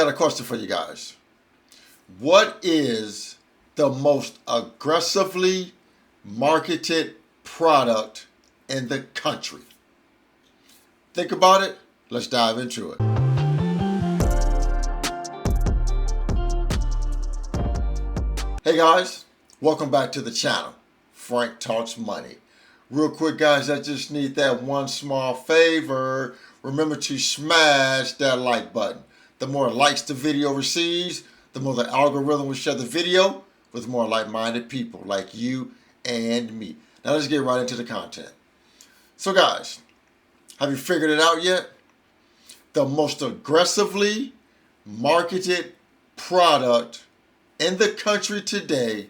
got a question for you guys. What is the most aggressively marketed product in the country? Think about it. Let's dive into it. Hey guys, welcome back to the channel. Frank Talks Money. Real quick guys, I just need that one small favor. Remember to smash that like button. The more likes the video receives, the more the algorithm will share the video with more like-minded people like you and me. Now let's get right into the content. So guys, have you figured it out yet? The most aggressively marketed product in the country today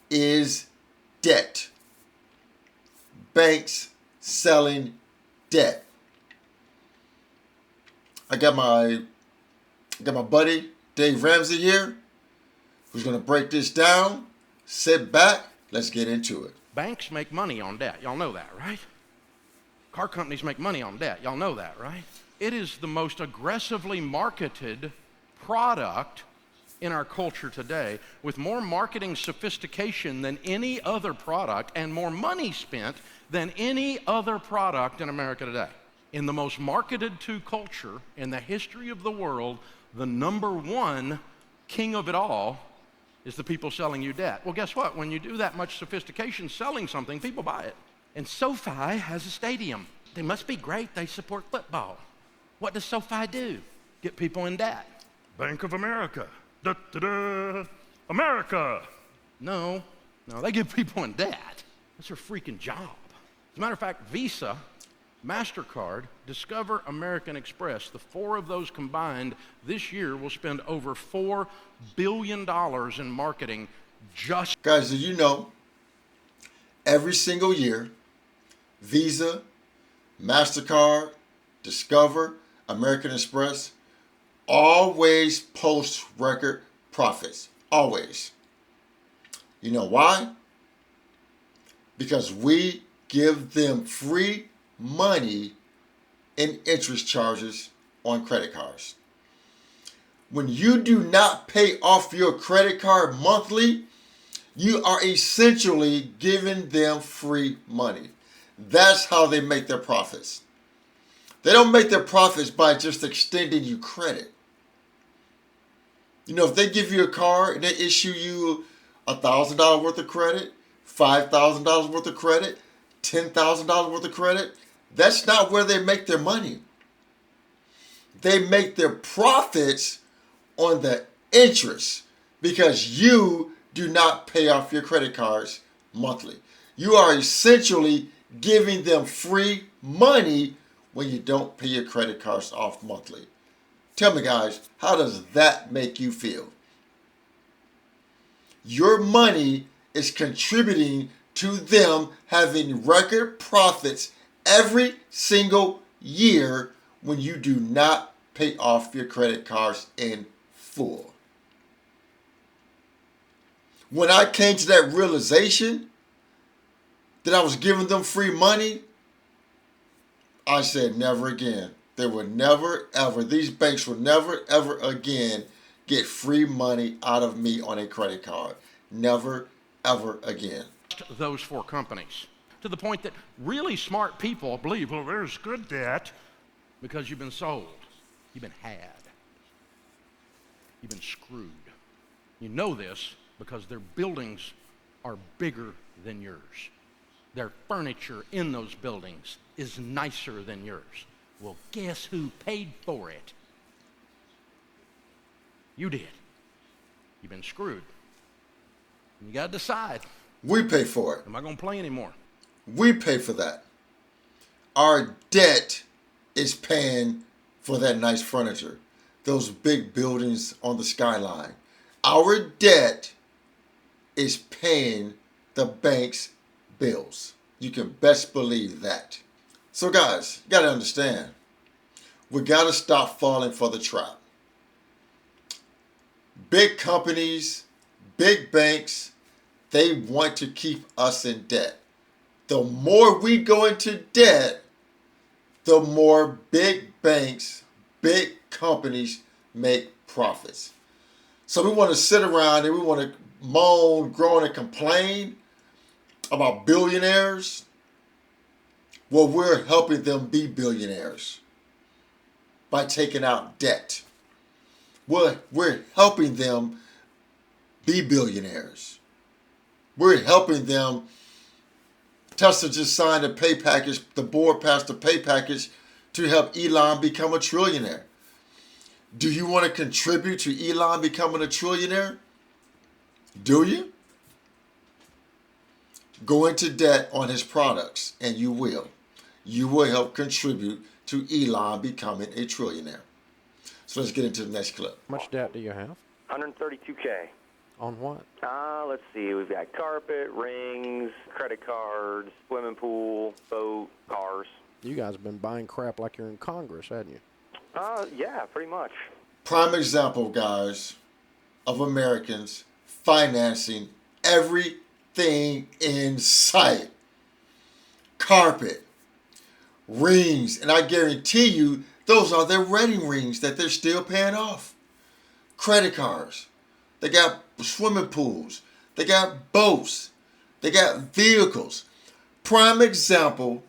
is debt. Banks selling debt. I got my buddy Dave Ramsey here, who's going to break this down. Sit back, let's get into it. Banks make money on debt. Y'all know that, right? Car companies make money on debt. Y'all know that, right? It is the most aggressively marketed product in our culture today, with more marketing sophistication than any other product and more money spent than any other product in America today. In the most marketed to culture in the history of the world, the number one king of it all is the people selling you debt. Well, guess what? When you do that much sophistication selling something, people buy it. And SoFi has a stadium. They must be great. They support football. What does SoFi do? Get people in debt. Bank of America. Da, da, da. America. No, they get people in debt. That's their freaking job. As a matter of fact, Visa, MasterCard, Discover, American Express, the four of those combined this year will spend over $4 billion in marketing just. Guys, did you know every single year, Visa, MasterCard, Discover, American Express always post record profits. Always. You know why? Because we give them free money in interest charges on credit cards. When you do not pay off your credit card monthly, you are essentially giving them free money. That's how they make their profits. They don't make their profits by just extending you credit. You know, if they give you a car and they issue you $1,000 worth of credit, $5,000 worth of credit, $10,000 worth of credit, that's not where they make their money. They make their profits on the interest because you do not pay off your credit cards monthly. You are essentially giving them free money when you don't pay your credit cards off monthly. Tell me guys, how does that make you feel? Your money is contributing to them having record profits every single year when you do not pay off your credit cards in full. When I came to that realization that I was giving them free money, I said never again. They will never ever, these banks will never ever again get free money out of me on a credit card. Never ever again. Those four companies, to the point that really smart people believe, well, there's good debt because you've been sold, you've been had, you've been screwed. You know this because their buildings are bigger than yours. Their furniture in those buildings is nicer than yours. Well, guess who paid for it? You did. You've been screwed. You got to decide. We pay for it. Am I going to play anymore? We pay for that. Our debt is paying for that nice furniture, those big buildings on the skyline. Our debt is paying the bank's bills. You can best believe that. So guys, you got to understand, we got to stop falling for the trap. Big companies, big banks, they want to keep us in debt. The more we go into debt, the more big banks, big companies make profits. So we want to sit around and we want to moan, groan, and complain about billionaires. Well, we're helping them be billionaires by taking out debt. We're helping them be billionaires. We're helping them. Tesla just signed a pay package. The board passed a pay package to help Elon become a trillionaire. Do you want to contribute to Elon becoming a trillionaire? Do you? Go into debt on his products, and you will. You will help contribute to Elon becoming a trillionaire. So let's get into the next clip. How much debt do you have? 132K. On what? Let's see. We've got carpet, rings, credit cards, swimming pool, boat, cars. You guys have been buying crap like you're in Congress, haven't you? Yeah, pretty much. Prime example, guys, of Americans financing everything in sight. Carpet, rings, and I guarantee you those are their wedding rings that they're still paying off. Credit cards. They got swimming pools. They got boats. They got vehicles. Prime example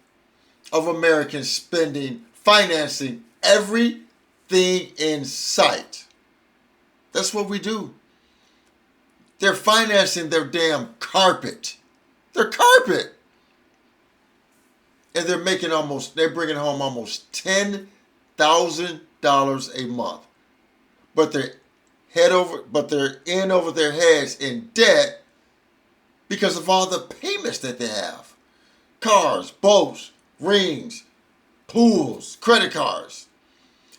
of Americans financing everything in sight. That's what we do. They're financing their damn carpet. Their carpet. And they're bringing home almost $10,000 a month. But they're in over their heads in debt because of all the payments that they have. Cars, boats, rings, pools, credit cards.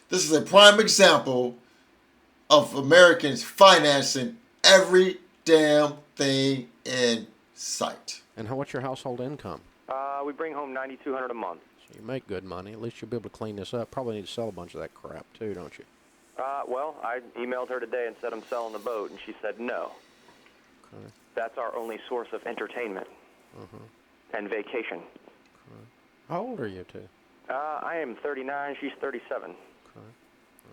This is a prime example of Americans financing every damn thing in sight. And what's your household income? We bring home $9,200 a month. So you make good money. At least you'll be able to clean this up. Probably need to sell a bunch of that crap too, don't you? Well, I emailed her today and said I'm selling the boat, and she said no. Okay. That's our only source of entertainment and vacation. Okay. How old are you two? I am 39. She's 37. Okay. All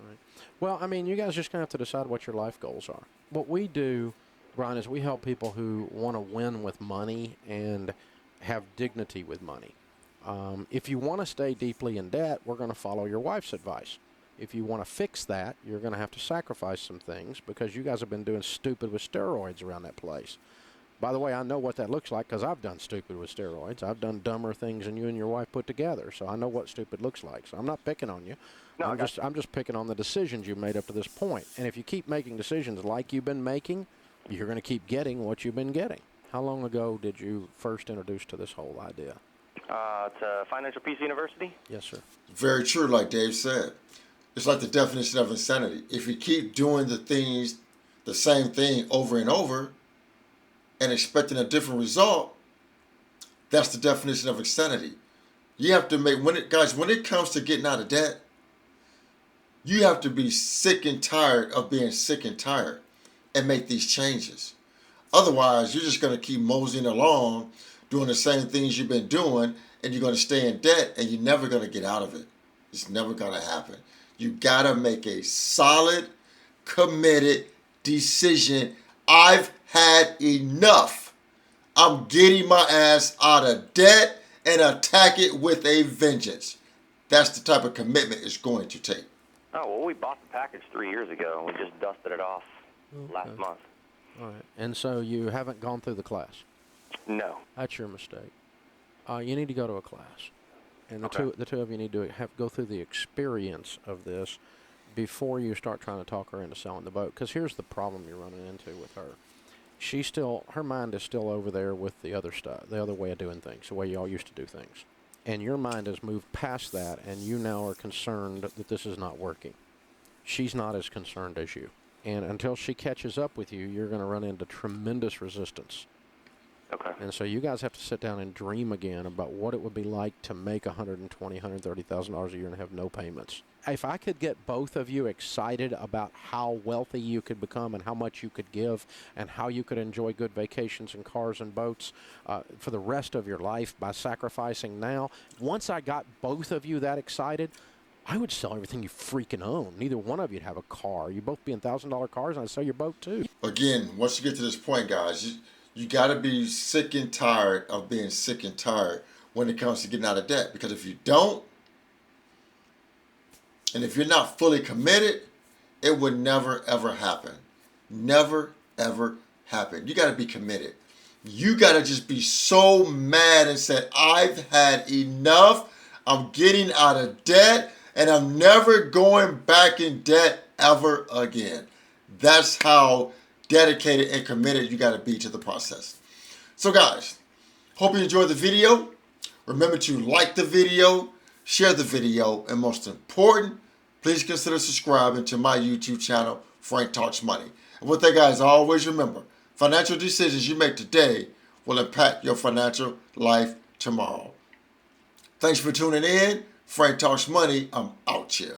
right. Well, I mean, you guys just going to have to decide what your life goals are. What we do, Brian, is we help people who want to win with money and have dignity with money. If you want to stay deeply in debt, we're going to follow your wife's advice. If you want to fix that, you're going to have to sacrifice some things because you guys have been doing stupid with steroids around that place. By the way, I know what that looks like because I've done stupid with steroids. I've done dumber things than you and your wife put together, so I know what stupid looks like. So I'm not picking on you. No, I'm just picking on the decisions you've made up to this point. And if you keep making decisions like you've been making, you're going to keep getting what you've been getting. How long ago did you first introduce to this whole idea? To Financial Peace University? Yes, sir. Very true, like Dave said. It's like the definition of insanity. If you keep doing the same thing over and over, and expecting a different result, that's the definition of insanity. You have to when it comes to getting out of debt, you have to be sick and tired of being sick and tired and make these changes. Otherwise, you're just going to keep moseying along, doing the same things you've been doing, and you're going to stay in debt, and you're never going to get out of it. It's never going to happen. You got to make a solid, committed decision. I've had enough. I'm getting my ass out of debt and attack it with a vengeance. That's the type of commitment it's going to take. Oh, well, we bought the package 3 years ago, and we just dusted it off last month. All right. And so you haven't gone through the class? No. That's your mistake. You need to go to a class. And the two of you need to go through the experience of this before you start trying to talk her into selling the boat. Because here's the problem you're running into with her. Her mind is still over there with the other stuff, the other way of doing things, the way y'all used to do things. And your mind has moved past that, and you now are concerned that this is not working. She's not as concerned as you. And until she catches up with you, you're going to run into tremendous resistance. Okay. And so you guys have to sit down and dream again about what it would be like to make $120,000, $130,000 a year and have no payments. If I could get both of you excited about how wealthy you could become and how much you could give and how you could enjoy good vacations and cars and boats for the rest of your life by sacrificing now, once I got both of you that excited, I would sell everything you freaking own. Neither one of you'd have a car. You both be in $1,000 cars, and I'd sell your boat too. Again, once you get to this point, guys, you got to be sick and tired of being sick and tired when it comes to getting out of debt. Because if you don't, and if you're not fully committed, it would never, ever happen. Never, ever happen. You got to be committed. You got to just be so mad and say, I've had enough. I'm getting out of debt, and I'm never going back in debt ever again. That's how dedicated and committed you got to be to the process. So guys, hope you enjoyed the video. Remember to like the video, share the video, and most important, please consider subscribing to my YouTube channel, Frank Talks Money. And with that, guys, always remember, financial decisions you make today will impact your financial life tomorrow. Thanks for tuning in. Frank Talks Money. I'm out here.